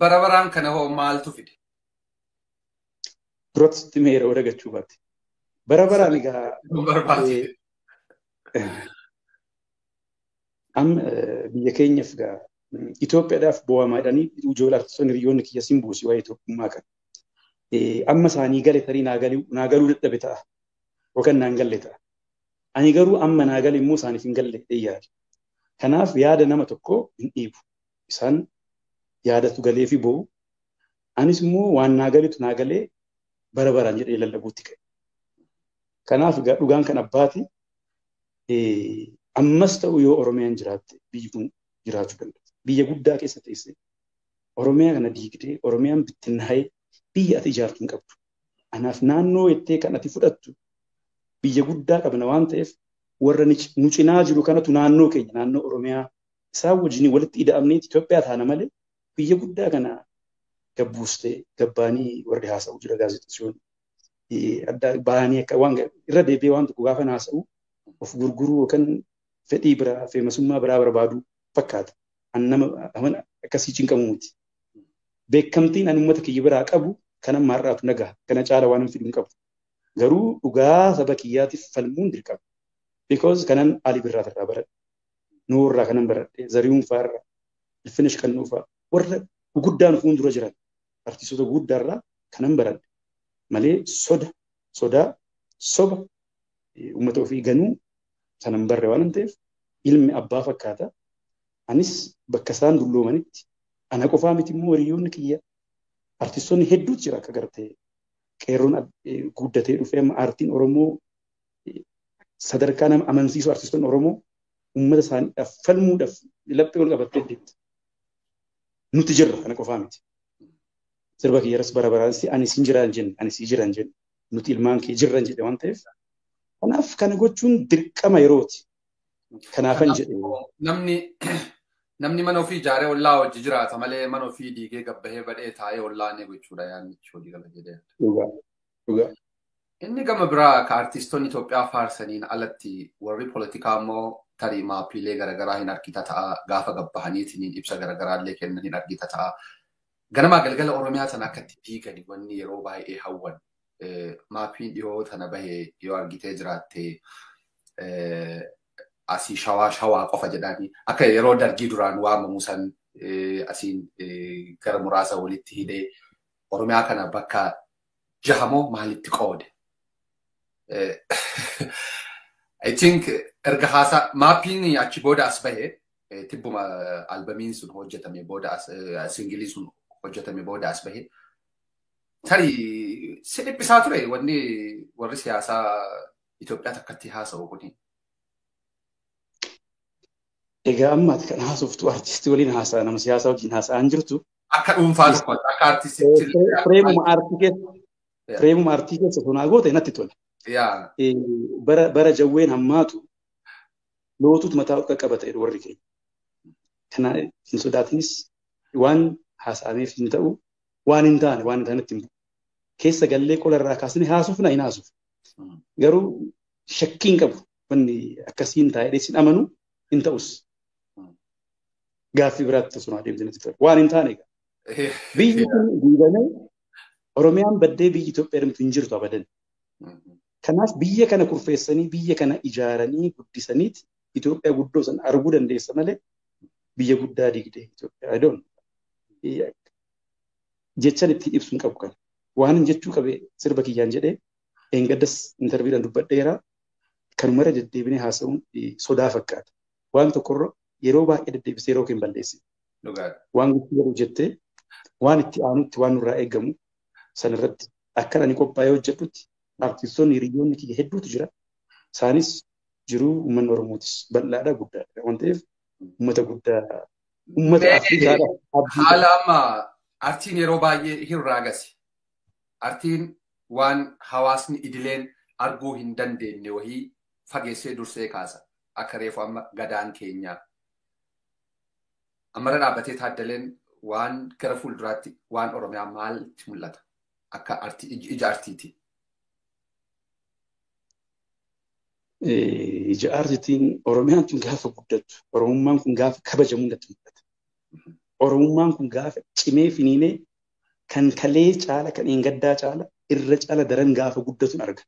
barabaraan kana hoo maaltu fide? Duratti meera wada gachuu baate. Barabaraan egaa biyya keenyaaf egaa Itoophiyaadhaaf bu'amaa jedhanii ijoollee artistoonni hiriyoonni kiyya simbuusi waa'ee Itoophiyaa kana. Amma isaanii gale tarii naa galuu dadhabe ta'a. Yookaan naan galle ta'a. Ani garuu amma naa gale immoo isaaniif hin galle yaada. Kanaaf yaada nama tokkoo hin dhiibu. Isaan yaadatu galee fi bo'u. Anis immoo waan naa galetu naa galee barabaraan jedhee lallabuutti ka'e. Kanaaf dhugaan kan abbaati ammas ta'u yoo Oromiyaan jiraatte biyyi kun jiraachuu danda'a. Biyya guddaa keessa teessee Oromiyaa kana diigdee Oromiyaan bittinnaa'ee biyya ati ijaartu hin qabdu. Anaaf naannoo jettee kan ati fudhattu biyya guddaa qabna waan ta'eef warra nu cinaa jiru kanatu naannoo keenya naannoo Oromiyaa isaan wajjin walitti ida'amnee Itoophiyaa taana malee biyya guddaa kana gabbuustee gabbaanii warri haasa'u jira gaazexeessitoonni adda bahanii akka waan irra deebi'ee waan tokko gaafa haasa'u of gurguruu yookaan fedhii biraa feemasummaa biraa barbaadu fakkaata. An nama akkasii cinqamu miti. Beekamtiin ani uummata kiyya biraa qabu kanan maarraatu nagaa kana caala waan hin fiduu hin qabu. Garuu dhugaa saba kiyyaatiif falmuun dirqama. Because kanan Ali Birraa irraa baradhe. Nuurraa kanan baradhe. Zarihuun fa'aarraa. Ilfinish Qannoo fa'aa. Warra guguddaan fuuldura jiran artistoota guguddaarraa kanan baradhe. Malee sodaa soba uummata ofii ganuu sanan barre waan ta'eef ilmi abbaa fakkaata. Anis bakka isaan dulloomanitti ana qofaa miti immoo hiriyoonni kiyya artistoonni hedduutu jira akka gartee qeerroon guddatee dhufee amma aartiin Oromoo sadarkaa nama amansiisu artistoonni Oromoo uummata isaaniidhaaf falmuudhaaf laphee ol qabattee deemti. Nuti jirra ana qofaa miti. Sirba kiyyaras barabaraan ani siin jiraan jenne ani sii jiraan jenne nuti ilmaan kee jirran jedhe waan ta'eef kanaaf kana gochuun dirqama yerooti. Kanaafan jedhe. Namni mana ofii ijaaree ollaa hojii jiraata malee mana ofii diigee gabbahee badhee taa'ee ollaa ni gochuudha yaadni hojii gala jedhee. Dhugaa. Inni gama biraa ka artistoonni Itoophiyaa faarsaniin alatti warri poolitikaa immoo tarii maappiilee garaagaraa hin argita ta'a gaafa gabbahaniitiin ibsa garaagaraa illee kennan hin argita ta'a. Ganamaa galgala Oromiyaa sana akkatti diigani wanni yeroo baay'ee hawwan maappiin dhiyoo tana bahee yoo argitee jiraatte asii shawaa qofa jedhanii akka yeroo dargii duraan waamamu san asiin gara muraasa walitti hidhee Oromiyaa kana bakka jahamoo maalitti qoode. I think erga haasaa maappiin achi booda as bahee tibbuma albamiin sun hojjetame booda singilii sun hojjetame booda as bahee tarii si dhiphisaa ture wanni warri siyaasaa Itoophiyaa takkatti haasa'u kuni. Egaa ammaati kan haasoftu artistii waliin haasa'a nama siyaasaa wajjin haasa'aa jirtu. Akka dhuunfaa tokko akka artistii. Fireemuma aartii keessa sonaa goote natti tola. Bara jawween hammaatu lootuutu mataa akka qabata warri keenya. Kana hin sodaatinis waan haasa'ameef hin ta'u waan hin taane waan hin taanetti hin bu'u. Keessa gallee qolarraa kaasnee haasofna hin haasofnu. Garuu shakkiin qabu wanni akkasiin taa'ee sin amanu hin ta'us. Gaaffii biraatti osoo adeemte natti tola. Waan hin taane egaa. Biyyi kun diigamee Oromiyaan baddee biyyi Itoophiyaa jedhamtu hin jirtu abadan. Kanaaf biyya kana kurfeessanii biyya kana ijaaranii guddisaniiti Itoophiyaa guddoo san arguu dandeessa malee biyya guddaa diigdee Itoophiyaa adoon. Jechan ittiin ibsuun qabu kan. Waan hin jechuu qabee sirba kiyyaan jedhee eengaddas intarviidhaan dubbadheeraa kanumarra deddeebinee haasa'uun sodaa fakkaata. Waan tokkorra yeroo baay'ee deddeebisee yeroo keenya balleessi. Waan guddoo yeroo jettee waan itti aanutti waan nurraa eegamu sanarratti akka ani qophaa'ee hojjedhutti artistoonni hiriyoonni kiyya hedduutu jira. Isaanis jiruu uummanni Oromootis bal'aadha guddaadha waan ta'eef uummata guddaa uummata Afrikaadha. Haala amma artiin yeroo baay'ee hin raagasi. Artiin waan hawaasni idileen arguu hin dandeenye wahii fageessee dursee kaasa. Akka reefu amma gadaan keenyaa. Ammarra dhaabbatee taaddaleen waan gara fuulduraatti waan Oromiyaa maaltti mul'ata? Akka ija artiiti. Ija artiitiin Oromiyaan kun gaafa guddattu, Oromummaan kun gaafa kabajamu natti mul'ata. Oromummaan kun gaafa cimee finiinee kan kalee caala kan gaddaa caala irra caala daran gaafa guddatu arga.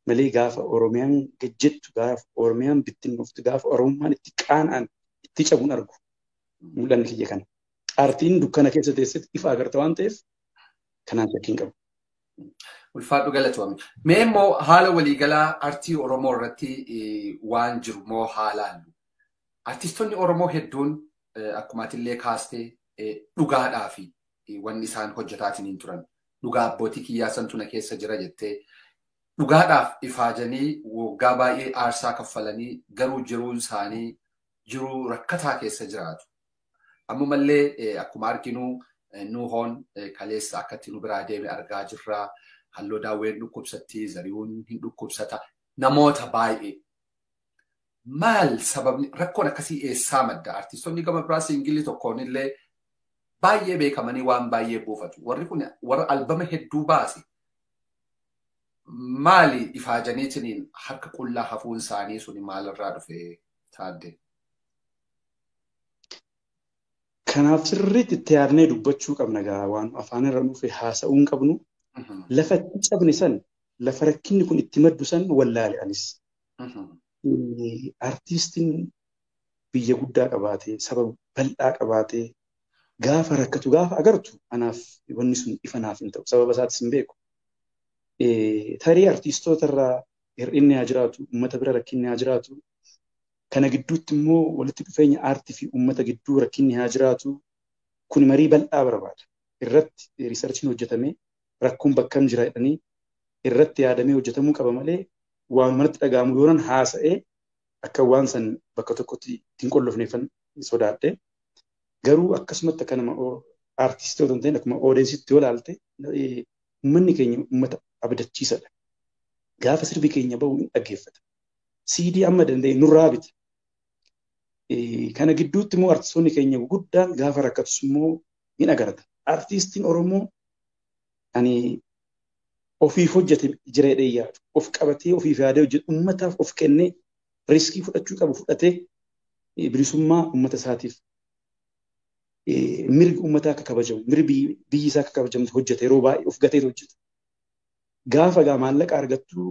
Malee gaafa Oromiyaan gajjettu gaafa Oromiyaan bittinnooftu gaafa Oromummaan itti qaana'an itti cabuun argu. Mul'anni kiyya kana. Aartiin dukkana keessa teessetti ifa agarta waan ta'eef kanaan shakkiin qabu. Ulfaadhu galatoomne. Mee immoo haala waliigalaa aartii Oromoo irratti waan jiru moo haalaallu? Artistoonni Oromoo hedduun akkuma atillee kaastee dhugaadhaa fi wanni isaan hojjetaatiin turan. Dhugaa abbootii kiyyaa santu na keessa jira jettee dhugaadhaaf ifaajanii waggaa baay'ee aarsaa kaffalanii garuu jiruun isaanii jiruu rakkataa keessa jiraatu. Ammumallee akkuma arginu Nuuhoon kaleessa akkatti nu biraa deeme argaa jirra. Halloo daawween dhukkubsatti, Zarihuun hin dhukkubsata. Namoota baay'ee. Maal sababni rakkoon akkasii eessaa madda? Artistoonni gama biraa siingilii tokkoon illee baay'ee beekamanii waan baay'ee buufatu. Warri kun warra albama hedduu baase. Maali ifaajaniitiin harka qullaa hafuun isaanii suni maalirraa dhufe taadde? Kanaaf sirriitti itti yaadnee dubbachuu qabna gaa waan afaan irra dhufe haasa'uu hin qabnu. Lafa itti cabne san lafa rakkinni kun itti maddu san wallaale anis. Artiistiin biyya guddaa qabaatee saba bal'aa qabaatee gaafa rakkatu gaafa agartu anaaf wanni sun ifa naaf hin ta'u sababa isaatis hin beeku. Tarii artiistoota irraa hir'inni haa jiraatu uummata bira rakkinni haa jiraatu. Kana gidduutti immoo walitti dhufeenya aartii fi uummata gidduu rakkinni haa jiraatu. Kun marii bal'aa barbaada. Irratti riisarchiin hojjetamee rakkoon bakka hin jira jedhanii irratti yaadamee hojjetamuu qaba malee waan manatti dhaga'amu yoonan haasa'ee akka waan san bakka tokkotti ittiin qollofneeffan sodaadhe. Garuu akkasumatti akka nama aartistoota hin ta'in akkuma odeessitti yoo ilaalte uummanni keenya uummata abdachiisaadha. Gaafa sirbi keenya bahu hin dhaggeeffata. CD amma danda'e nurraa bita. Kana gidduutti immoo artistoonni keenya guguddaan gaafa rakkatus immoo hin agarta. Artiistiin Oromoo ani ofiif hojjete jireedhee yaadu. Of qabatee ofiif yaadee hojjetu uummataaf of kennee riskii fudhachuu qabu fudhatee bilisummaa uummata isaatiif mirgi uummataa akka kabajamu mirgi biyyi isaa akka kabajamtu hojjete yeroo baay'ee of gatee hojjeta. Gaafa gaa maallaqa argattu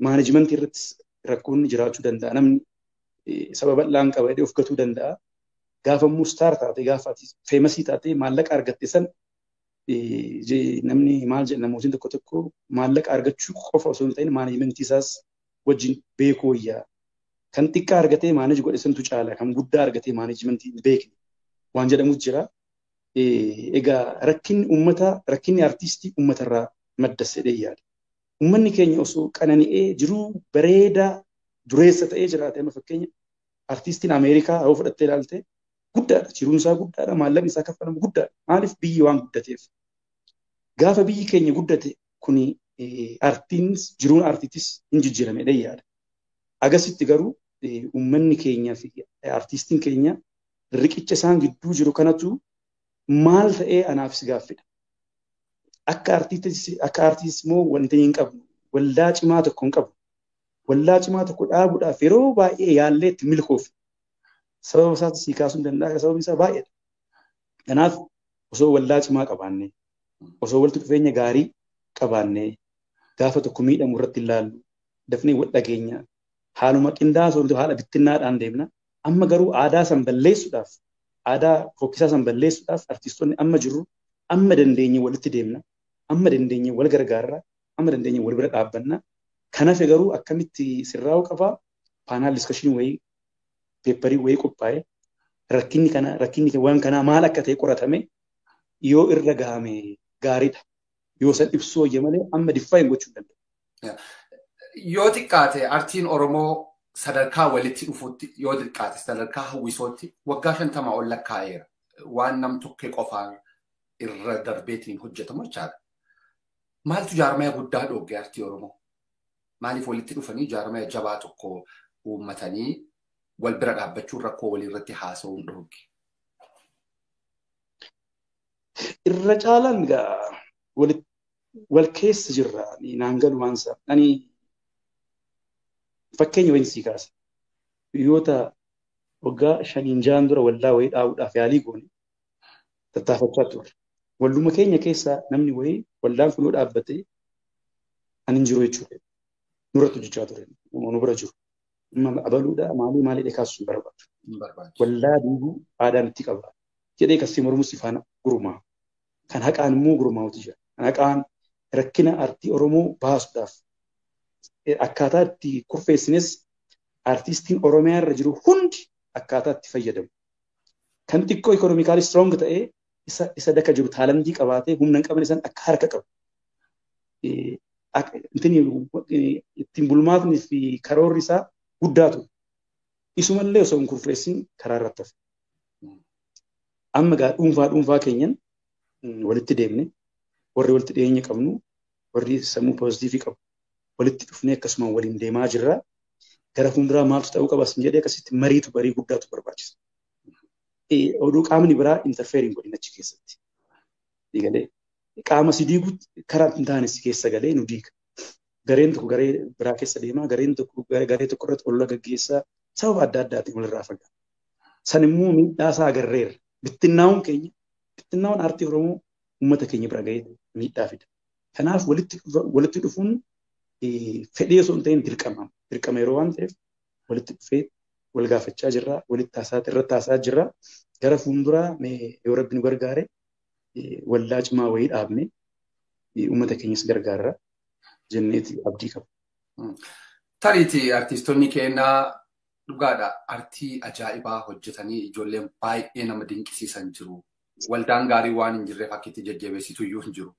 maanajimentii irratti rakkoonni jiraachuu danda'a. Namni saba bal'aan qaba jedhee of gatuu danda'a. Gaafa immoo staar taate gaafa feemasii taate maallaqa argatte san namni maal jedha namootiin tokko tokko maallaqa argachuu qofa osoo hin ta'in maanajimentii isaas wajjin beekuu wayyaa. Kan xiqqaa argatee maanaji godhe santu caala kan guddaa argatee maanajimentii hin beekne waan jedhamutu jira. Egaa rakkinni artiistii uummatarraa maddas jedhee yaada. Uummanni keenya osoo qanani'ee jiruu bareedaa dureessa ta'ee jiraate amma fakkeenya artiistiin Ameerikaa yoo fudhattee ilaalte guddaadha. Jiruun isaa guddaadha. Maallaqni isaa kaffalamu guddaadha. Maaliif biyyi waan guddateef. Gaafa biyyi keenya guddate kuni jiruun artiitis hin jijjiiramedha yaada. Agasitti garuu uummanni keenyaa fi artiistiin keenya riqicha isaan gidduu jiru kanatu maal ta'ee anaafis gaaffidha. Akka artiistis immoo wanti hin qabnu waldaa cimaa tokko hin qabu. Waldaa cimaa tokko dhaabuudhaaf yeroo baay'ee yaallee itti milkoofne. Sababa isaatti sii kaasuu hin danda'a sababni isaa baay'eedha. Kanaaf osoo waldaa cimaa qabaannee osoo walitti dhufeenya gaarii qabaannee gaafa tokko miidhamu irratti ilaallu dafnee wal dhageenya haaluma qindaa'aa haala bittinnaadhaan deemna. Amma garuu aadaa san balleessuudhaaf aadaa fokkisaa san balleessuudhaaf artiistoonni amma jirru amma dandeenye walitti deemna. Amma dandeenye wal gargaarra. Amma dandeenye wal bira dhaabbanna. Kanaaf garuu akkamitti sirraa'uu qabaa paanaal diskashinii wayii peepparii wayii qophaa'ee rakkinni waan kanaa maal akka ta'e qoratame yoo irra gahame gaariidha. Yoo san ibsuu wayya malee amma diffaa hin gochuu danda'u. Yoo xiqqaate artiin Oromoo sadarkaa walitti dhufuutti yoo xiqqaate sadarkaa hawwisootti waggaa 50 ol lakkaa'eera. Waan nam tokkee qofaan irra darbeetiin hojjetamu jechaadha. Maaltu jaarmaya guddaa dhoogge artii Oromoo? Maaliif walitti dhufanii jaarmaya jabaa tokko uummatanii wal bira dhaabbachuun rakkoo walii irratti haasa'uun dhoogge? Irra caalaan wal keessa jirra naan galu waan isaa. Ani fakkeenya wayii sii kaasa. Biyyoota waggaa 5 dura waldaa wayii dhaabuudhaaf yaalii goone tattaafachaa ture. Walluma keenya keessaa namni wayii waldaan kun yoo dhaabbatee ani hin jiru jechuudha. Nurratti hojjechaa ture. Nu bira jiru. Abaluudha maalii kaasuu hin barbaadu. Waldaa diiguu aadaan itti qaba. Jedhee kasii mormus faana gurmaa. Kan haqaan immoo gurmaa'utu jira. Kan haqaan rakkina aartii Oromoo baasuudhaaf akkaataa itti kurfeessines aartistiin Oromiyaa irra jiru hundi akkaataa itti fayyadamu. Kan xiqqoo ikonomikaali strong ta'ee isa daka jiru taalantii qabaatee humna hin qabne san akka harka qabu. Ittiin bulmaatni fi karoorri isaa guddaatu. Isumallee osoo hin kurfeessin karaa irratti hafe. Amma gaa dhuunfaa keenyan walitti deemne warri walitti dhiyeenya qabnu warri sammuu poozitiivii qabu walitti dhufnee akkasuma waliin deemaa jirra. Gara fuulduraa maaltu ta'uu qabas jedhee akkasitti barii guddaatu barbaachisa. Oduu qaamni biraa interfeeriin godhin achi keessatti. Qaama si diiguutti karaa hin taane si keessa galee nu diiga. Gareen tokko garee biraa keessa deemaa, gareen tokko garee tokko irratti olola gaggeessaa sababa adda addaatiin walirraa fagaata. San immoo miidhaa isaa agarreera. Bittinnaa'uun aartii Oromoo uummata keenya bira ga'ee miidhaa fida. Kanaaf walitti dhufuun fedhii osoo hin ta'in dirqama. Dirqama yeroo waan ta'eef walitti dhufee wal gaafachaa jirra, irratti haasaa jirra. Gara fuulduraa yoo rabbi nu gargaare waldaa cimaa wayii dhaabne uummata keenyas gargaarra jenneeti abdii qaba. Tariitii artistoonni keenyaa dhugaadha. Artii ajaa'ibaa hojjetanii ijoolleen baay'ee nama dinqisiisan jiru. Waldaan gaarii waan hin jirreef akka itti jajjabeessitu iyyuu hin jiru.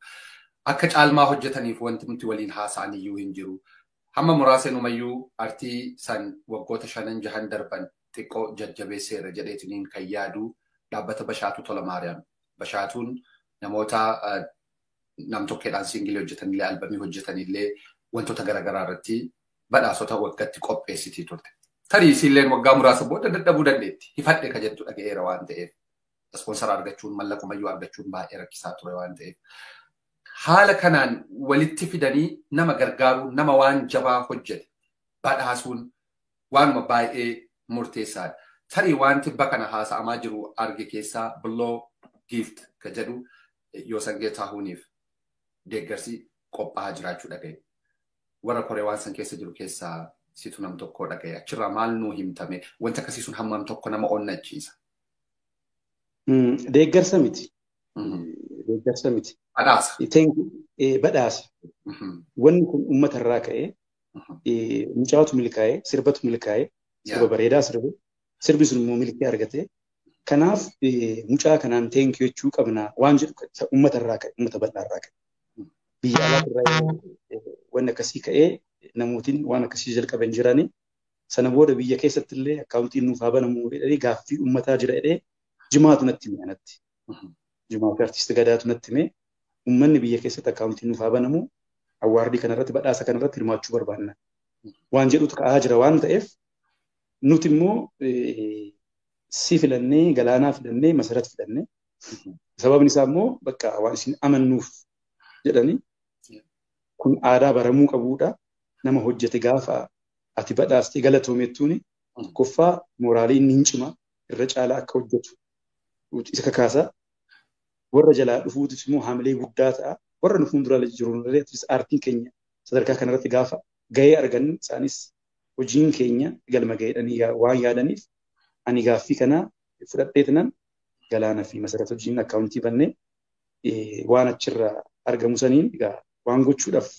Akka caalmaa hojjetaniif wanti nuti waliin haasa'an iyyuu hin jiru. Hamma muraasenumayyuu artii san waggoota 5-6 darban xiqqoo jajjabeesseera jedheetiniin kan yaadu dhaabbata Bashaatuu Tola Maariyaam. Bashaatuun namoota nam-tokkeedhaan siingilii hojjetanillee albamii hojjetanillee wantoota garaagaraa irratti badhaasota waggaatti qopheessitii turte. Tarii isiilleen waggaa muraasa booda dadhabuu dandeetti. Hifadhe ka jettu dhaga'eera waan ta'eef. Ispoonsara argachuun mallaqumayyuu argachuun baay'ee rakkisaa ture waan ta'eef. Haala kanaan walitti fidanii nama gargaaruu nama waan jabaa hojjete badhaasuun waanuma baay'ee murteessaadha. Tarii wanti bakka haasa'amaa jiru arge keessaa Bulloo Gift ka jedhu yoo sangee taahuuniif deeggarsi qophaa'aa jiraachuu dhaga'e. Warra koree waan san keessa jiru keessaa situ nam tokko dhaga'e. Achirraa maal nuu himtame wanti akkasii sun hammam tokko nama onnachiisa. Deeggarsa miti. Deeggarsa miti. Badhaasa. Badhaasa. Wanni kun uummata irraa ka'ee mucaatu milkaa'ee sirbatu milkaa'ee sirba bareedaa sirbe sirbi sun immoo milkii argate. Kanaaf mucaa kanaan teenkii jechuu qabna waan jedhu uummata irraa ka'e uummata bal'aa irraa ka'e. Biyya alaatirraa wanni akkasii ka'ee namootiin waan akkasii jalqaban jirani. Sana booda biyya keessatti illee akkaawuntiin nuuf haa banamu jedhanii gaaffii uummataa jira jedhee jimaatu natti hime anatti. Jimaatu artisti gadaatu natti hime. Uummanni biyya keessatti akkaawuntiin nuuf haa banamu awwaardii kanarratti badhaasa kanarratti hirmaachuu barbaanna. Waan jedhutu ka'aa jira waan ta'eef nuti immoo si filannee galaanaa filannee masarat filannee sababni isaa immoo bakka waan isin amannuuf jedhanii kun aadaa baramuu qabuudha. Nama hojjete gaafa ati badhaastee galatoomettuuni tokkoffaa mooraalii inni hin cima irra caalaa akka hojjetu isa kakaasaa. Warra jalaa dhufuutis immoo haamilee guddaa ta'a. Warra nu fuuldura jiru aartiin keenya sadarkaa kanarratti gaafa gahee argan isaanis hojiin keenya galma gaheedhanii waan yaadaniif ani gaaffii kana fudhadheetinan galaana fi masarata hojiin akkaawuntii bannee waan achirraa argamu saniin egaa waan gochuudhaaf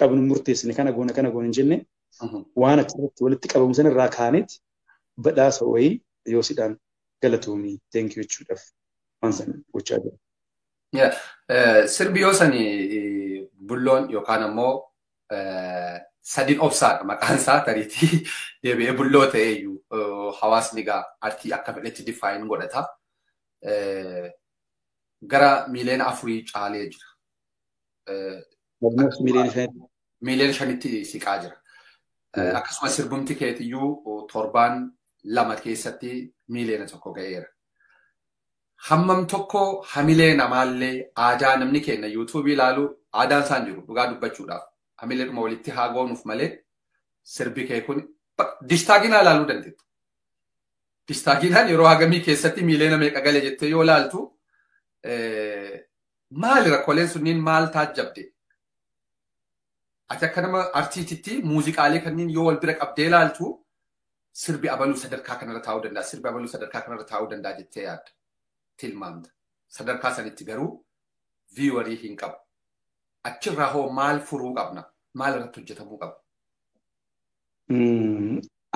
qabnu murteessine kana goona hin jenne waan achirratti walitti qabamu sanirraa kaanetti badhaasa wayii yoo sidhaan galatoomii teenkii jechuudhaaf waan sana gochaa jira. Sirbi yoo sani Bulloon yookaan ammoo Sadin Obsaadha maqaan isaa tariitii deebi'ee Bulloo ta'eeyyuu hawaasni egaa artii akka fedhetti diffaayin godhata. Gara miiliyoona 4 caalee jira. Miiliyoona 5 siqaa jira. Akkasumas sirbumti keetiyyuu 7 keessatti miiliyoona 1 ga'eera. Hammam tokko hamilee namaallee aadaa namni kenna yuutuubii ilaalu aadaan isaan jiru dhugaa dubbachuudhaaf. Hamileedhuma walitti haa goonuuf malee sirbi kee kun distaaginaa ilaaluu dandeettu. Distaaginaan yeroo hagamii keessatti miiliyoona meeqa gale jettee yoo ilaaltu maali rakkooleen sunniin maal taajjabde? Ati akka nama artiititti muuziqaalee kanneen yoo wal bira qabdee ilaaltu sirbi abaluu sadarkaa kanarra taa'uu danda'a. Sirbi abaluu sadarkaa kanarra taa'uu danda'a jettee yaadda. Tilmaamta. Sadarkaa sanitti garuu viiwarii hin qabu. Achirraa hoo maal furuu qabna? Maal irratti hojjetamuu qaba?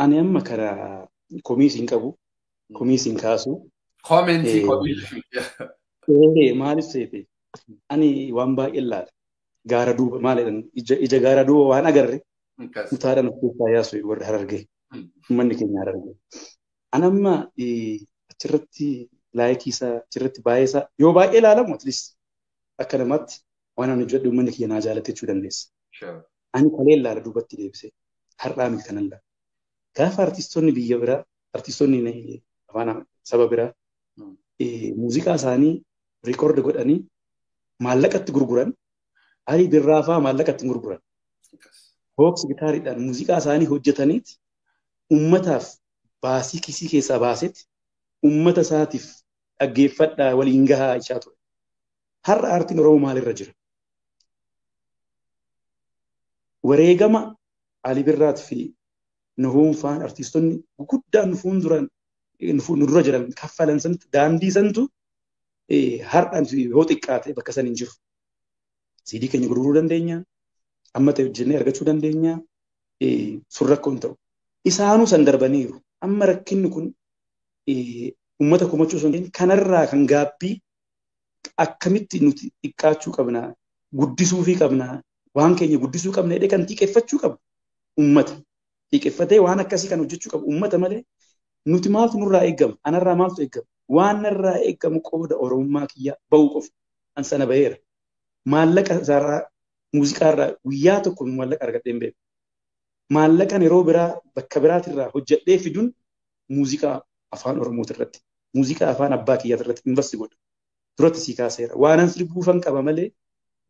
Ani amma karaa komiisiin qabu. Komiisiin kaasu. Koomentii komiisii. Maaliif seete? Ani waan baay'ee laala. Gaara duuba maalidhaan ija gaara duuba waan agarre mutaadhaan of keessaa yaasu warri Harargee. Uummanni keenya Harargee. Ani amma achirratti laayikii isaa achirratti baay'ee isaa yoo baay'ee ilaalamu atleast akka namaatti waan ani hojjedhu uummanni keenya naa jaalatte jechuu dandeessa. Ani kalee ilaala duubatti deebisee har'aa miti kanan ilaala. Gaafa artistoonni biyya biraa artistoonni afaan saba biraa muuziqaa isaanii riikoordi godhanii maallaqatti gurguran Ari birraafaa maallaqatti gurguran. Hooks gitaariidhaan muuziqaa isaanii hojjetaniiti uummataaf baasii kisii keessaa baasetti uummata isaatiif dhaggeeffadhaa waliin gahaa jechaa ture. Har'a aartiin Oromoo maalirra jira? Wareegama Ali Birraat fi Nuhuun faan artiistonni guguddaan nu dura jiran kaffalan santu daandii santu har'aan yoo xiqqaate bakka san hin jiru. CD keenya gurguruu dandeenya. Amma ta'e hojjennee argachuu dandeenya. Sun rakkoon ta'u. Isaanuu san darbaniiru. Amma rakkinni kun uummata komachuu sun kanarraa kan gaabbii akkamitti nuti xiqqaachuu qabna, guddisuufii qabna, waan keenya guddisuu qabna jedhee kan xiqqeeffachuu qabu uummata. Xiqqeeffatee waan akkasii kan hojjechuu qabu uummata malee nuti maaltu nurraa eeggama? Anarraa maaltu eeggama? Waan narraa eeggamu qooda Oromummaa kiyya bahuu qofa. An sana baheera. Maallaqa isaarraa muuziqaarraa guyyaa tokko maallaqa argadhee hin beeku. Maallaqan yeroo biraa bakka biraatirraa hojjedhee fiduun muuziqaa afaan Oromooti irratti, muuziqaa afaan abbaa kiyyaati irratti investi godha. Duratti sii kaaseera. Waanan sirbuufan qaba malee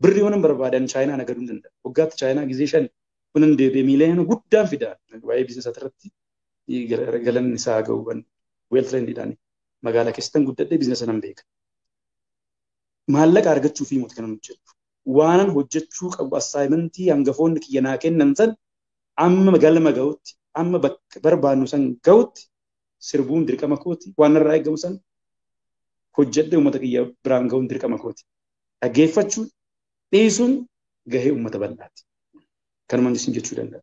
birrii waan barbaadan chaayinaa nagaduu hin danda'a. Waggaatti chaayinaa gizee shan kunan deebi'ee miiliyoona guddaan fidaa. Waa'ee biizinasa irratti galanni isaa ga'uuban weeltirendiidhaan magaalaa keessatti guddadhee biizinasa nan beeka. Maallaqa argachuu fi muti kanan hojjetu. Waanan hojjechuu qabu assaayimentii hangafoonni kiyya naa kennan san amma galma ga'utti, amma bakka barbaannu san ga'utti sirbuun dirqama kooti. Waan irraa eegamu san hojjedhee uummata kiyya biraan ga'uun dirqama kooti. Dhaggeeffachuu dhiisuun gahee uummata bal'aati. Kanumaan isin jechuu danda'a.